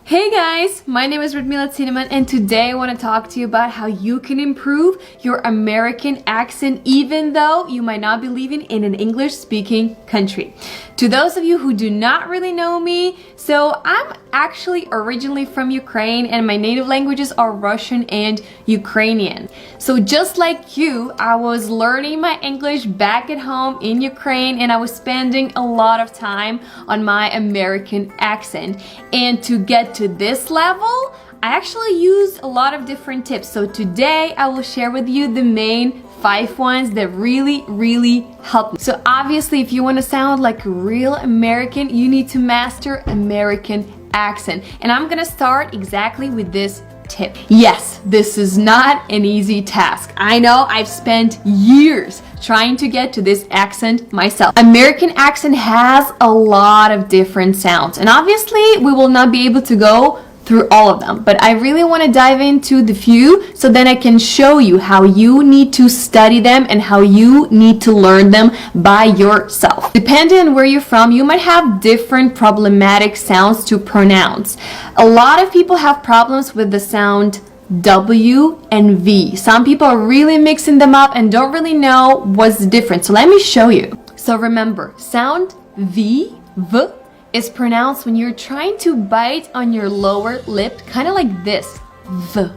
Hey guys, my name is Radmila Cinnamon and today I want to talk to you about how you can improve your American accent even though you might not be living in an English-speaking country. To those of you who do not really know me, so I'm actually originally from Ukraine and my native languages are Russian and Ukrainian. So just like you, I was learning my English back at home in Ukraine and I was spending a lot of time on my American accent. And to get to this level, I actually used a lot of different tips. So today I will share with you the main 5 ones that really help me. So obviously if you want to sound like a real American, you need to master American accent. And I'm gonna start exactly with this tip. Yes, this is not an easy task. I know I've spent years trying to get to this accent myself. American accent has a lot of different sounds and obviously we will not be able to go through all of them, but I really want to dive into the few so then I can show you how you need to study them and how you need to learn them by yourself. Depending on where you're from, you might have different problematic sounds to pronounce. A lot of people have problems with the sound W and V. Some people are really mixing them up and don't really know what's the difference. So let me show you. So remember, sound V is pronounced when you're trying to bite on your lower lip, kind of like this. V.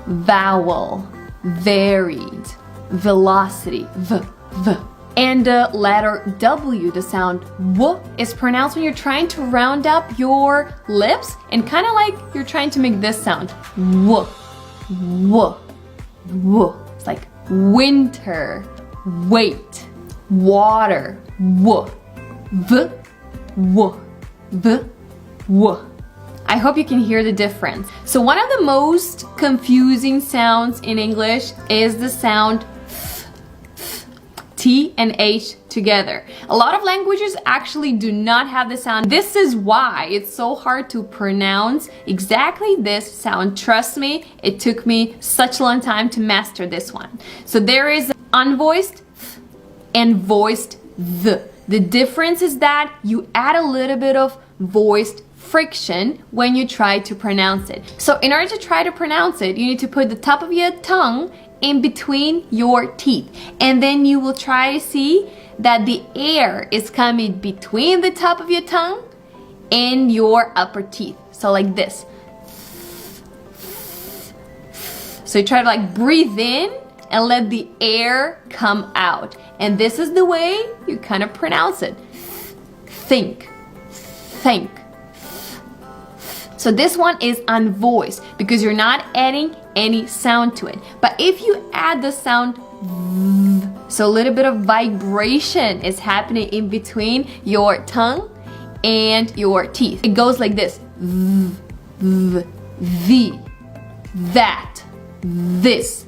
Vowel, varied, velocity, v. And the letter W, the sound W, is pronounced when you're trying to round up your lips and kind of like you're trying to make this sound. W. It's like winter, wait, water, W. V. I hope you can hear the difference. So one of the most confusing sounds in English is the sound T and H together. A lot of languages actually do not have the sound. This is why it's so hard to pronounce exactly this sound. Trust me, it took me such a long time to master this one. So there is unvoiced and voiced the. The difference is that you add a little bit of voiced friction when you try to pronounce it. So in order to try to pronounce it, you need to put the top of your tongue in between your teeth. And then you will try to see that the air is coming between the top of your tongue and your upper teeth. So like this. So you try to like breathe in and let the air come out. And this is the way you kind of pronounce it. Think. So this one is unvoiced because you're not adding any sound to it. But if you add the sound v, so a little bit of vibration is happening in between your tongue and your teeth. It goes like this. V, the, that, this.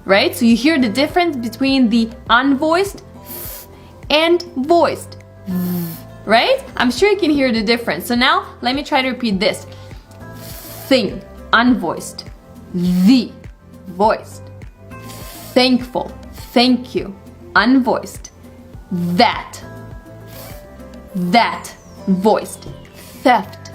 Right? So you hear the difference between the unvoiced and voiced. Right? I'm sure you can hear the difference. So now let me try to repeat this. Thing, unvoiced. The, voiced. Thankful, thank you, unvoiced. That, voiced. Theft,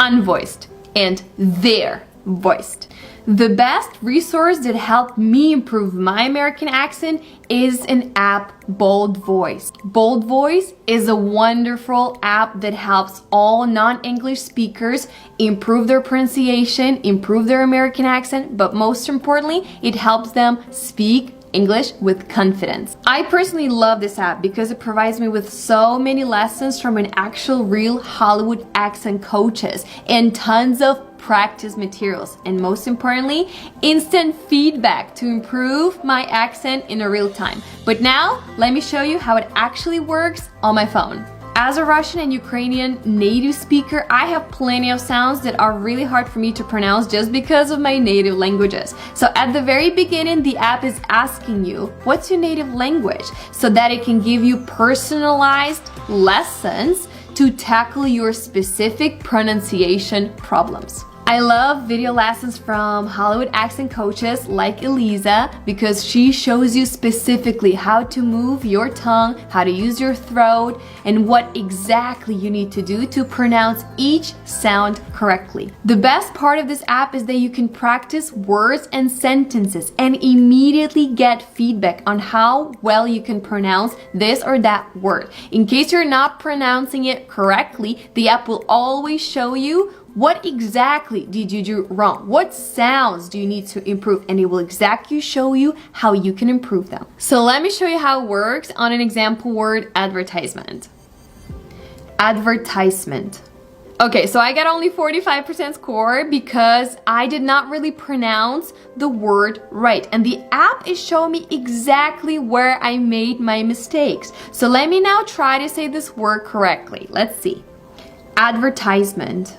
unvoiced. And there, voiced. The best resource that helped me improve my American accent is an app, Bold Voice. Bold Voice is a wonderful app that helps all non-English speakers improve their pronunciation, improve their American accent, but most importantly, it helps them speak English with confidence. I personally love this app because it provides me with so many lessons from an actual real Hollywood accent coaches and tons of practice materials and most importantly, instant feedback to improve my accent in a real time. But now, let me show you how it actually works on my phone. As a Russian and Ukrainian native speaker, I have plenty of sounds that are really hard for me to pronounce just because of my native languages. So at the very beginning, the app is asking you, what's your native language? So that it can give you personalized lessons to tackle your specific pronunciation problems. I love video lessons from Hollywood accent coaches like Eliza because she shows you specifically how to move your tongue, how to use your throat, and what exactly you need to do to pronounce each sound correctly. The best part of this app is that you can practice words and sentences and immediately get feedback on how well you can pronounce this or that word. In case you're not pronouncing it correctly, the app will always show you what exactly did you do wrong? What sounds do you need to improve? And it will exactly show you how you can improve them. So let me show you how it works on an example word, advertisement. Advertisement. Okay, so I got only 45% score because I did not really pronounce the word right. And the app is showing me exactly where I made my mistakes. So let me now try to say this word correctly. Let's see. Advertisement.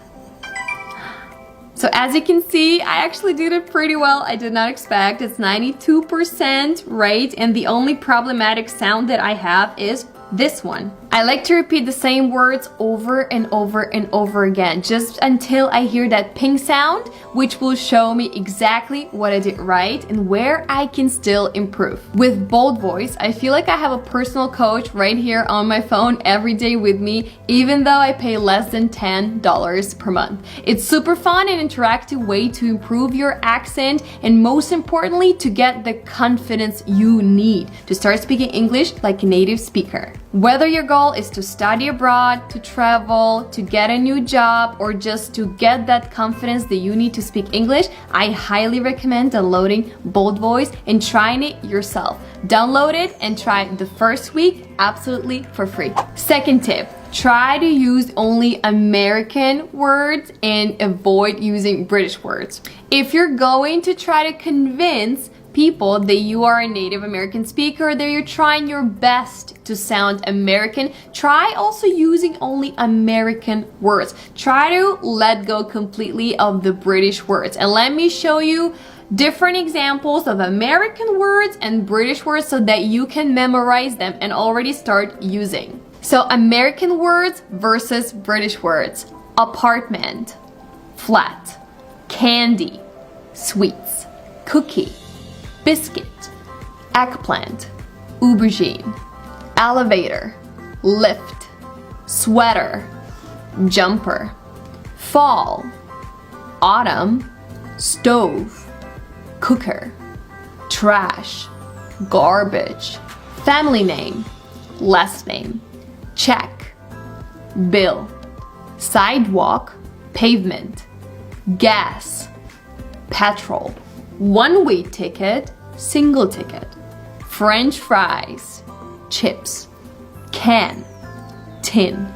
So as you can see, I actually did it pretty well. I did not expect. It's 92% right, and the only problematic sound that I have is this one. I like to repeat the same words over and over and over again, just until I hear that ping sound, which will show me exactly what I did right and where I can still improve. With bold voice, I feel like I have a personal coach right here on my phone every day with me, even though I pay less than $10 per month. It's super fun and interactive way to improve your accent and most importantly, to get the confidence you need to start speaking English like a native speaker. Whether your goal is to study abroad, to travel, to get a new job, or just to get that confidence that you need to speak English, I highly recommend downloading Bold Voice and trying it yourself. Download it and try the first week absolutely for free. Second tip, try to use only American words and avoid using British words. If you're going to try to convince people that you are a native American speaker, that you're trying your best to sound American, try also using only American words. Try to let go completely of the British words. And let me show you different examples of American words and British words so that you can memorize them and already start using. So American words versus British words. Apartment, flat, candy, sweets, cookie, biscuit, eggplant, aubergine, elevator, lift, sweater, jumper, fall, autumn, stove, cooker, trash, garbage, family name, last name, check, bill, sidewalk, pavement, gas, petrol, one-way ticket, single ticket, French fries, chips, can, tin,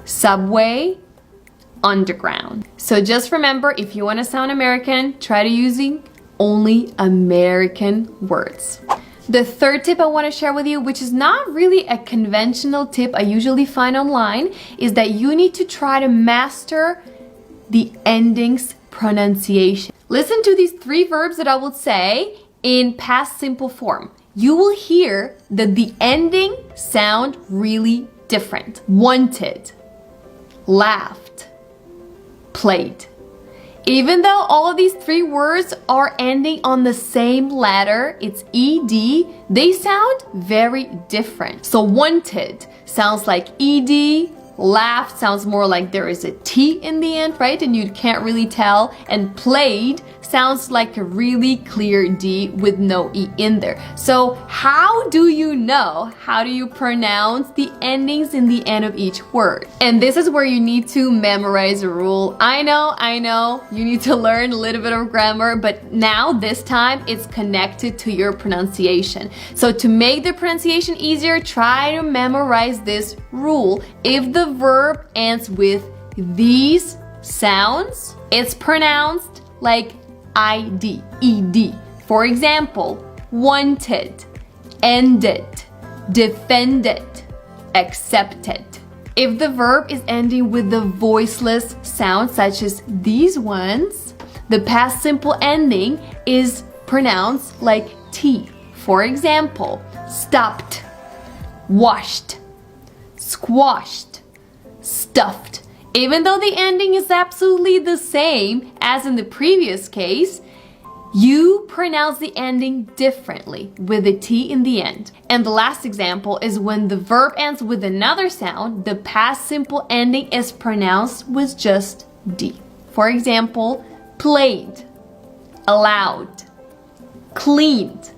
subway, underground. So just remember, if you want to sound American, try to using only American words. The third tip I want to share with you, which is not really a conventional tip I usually find online, is that you need to try to master the endings pronunciation. Listen to these 3 verbs that I will say in past simple form. You will hear that the ending sound really different. Wanted, laughed, played. Even though all of these 3 words are ending on the same letter, it's ed, they sound very different. So wanted sounds like ed, laughed sounds more like there is a T in the end, right? And you can't really tell. And played sounds like a really clear D with no E in there. So how do you know? How do you pronounce the endings in the end of each word? And this is where you need to memorize a rule. I know, you need to learn a little bit of grammar, but now this time it's connected to your pronunciation. So to make the pronunciation easier, try to memorize this rule. If the verb ends with these sounds, it's pronounced like ID, ED. For example, wanted, ended, defended, accepted. If the verb is ending with the voiceless sound, such as these ones, the past simple ending is pronounced like T. For example, stopped, washed, squashed, stuffed. Even though the ending is absolutely the same as in the previous case, you pronounce the ending differently with a T in the end. And the last example is when the verb ends with another sound, the past simple ending is pronounced with just D. For example, played, allowed, cleaned,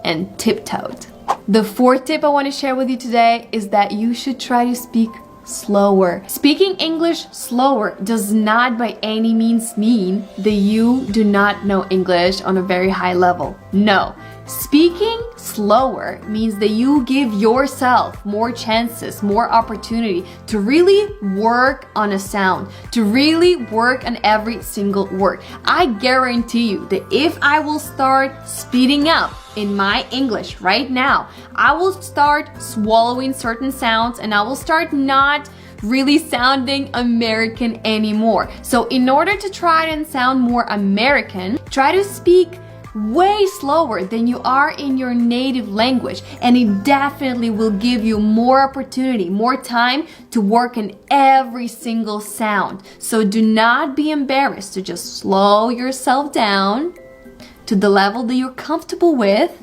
and tiptoed. The fourth tip I want to share with you today is that you should try to speak slower. Speaking English slower does not by any means mean that you do not know English on a very high level. No. Speaking slower means that you give yourself more chances, more opportunity to really work on a sound, to really work on every single word. I guarantee you that if I will start speeding up in my English right now, I will start swallowing certain sounds and I will start not really sounding American anymore. So in order to try and sound more American, try to speak way slower than you are in your native language, and it definitely will give you more opportunity, more time to work on every single sound. So do not be embarrassed to just slow yourself down to the level that you're comfortable with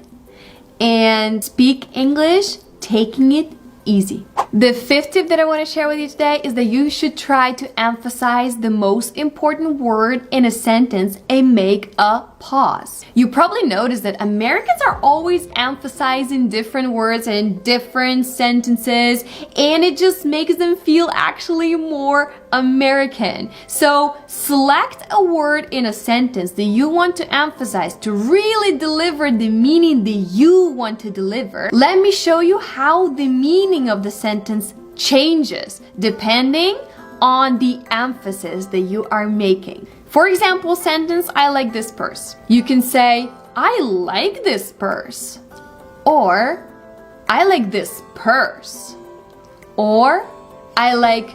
and speak English, taking it easy. The fifth tip that I want to share with you today is that you should try to emphasize the most important word in a sentence and make a pause. You probably noticed that Americans are always emphasizing different words in different sentences, and it just makes them feel actually more American. So select a word in a sentence that you want to emphasize to really deliver the meaning that you want to deliver. Let me show you how the meaning of the sentence changes depending on the emphasis that you are making. For example, sentence, I like this purse. You can say, I like this purse. Or, I like this purse. Or, I like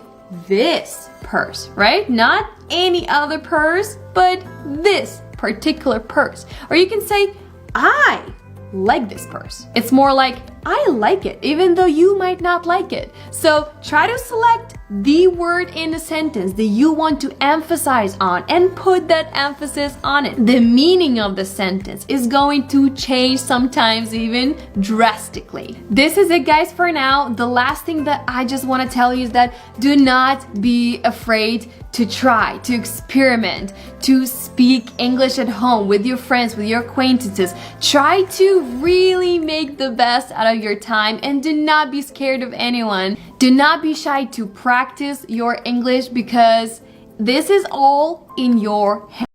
this purse, right? Not any other purse, but this particular purse. Or you can say, I like this purse. It's more like, I like it, even though you might not like it. So try to select the word in a sentence that you want to emphasize on and put that emphasis on it. The meaning of the sentence is going to change sometimes even drastically. This is it, guys, for now. The last thing that I just want to tell you is that do not be afraid to try, to experiment, to speak English at home with your friends, with your acquaintances. Try to really make the best out of your time and do not be scared of anyone. Do not be shy to practice your English because this is all in your hands.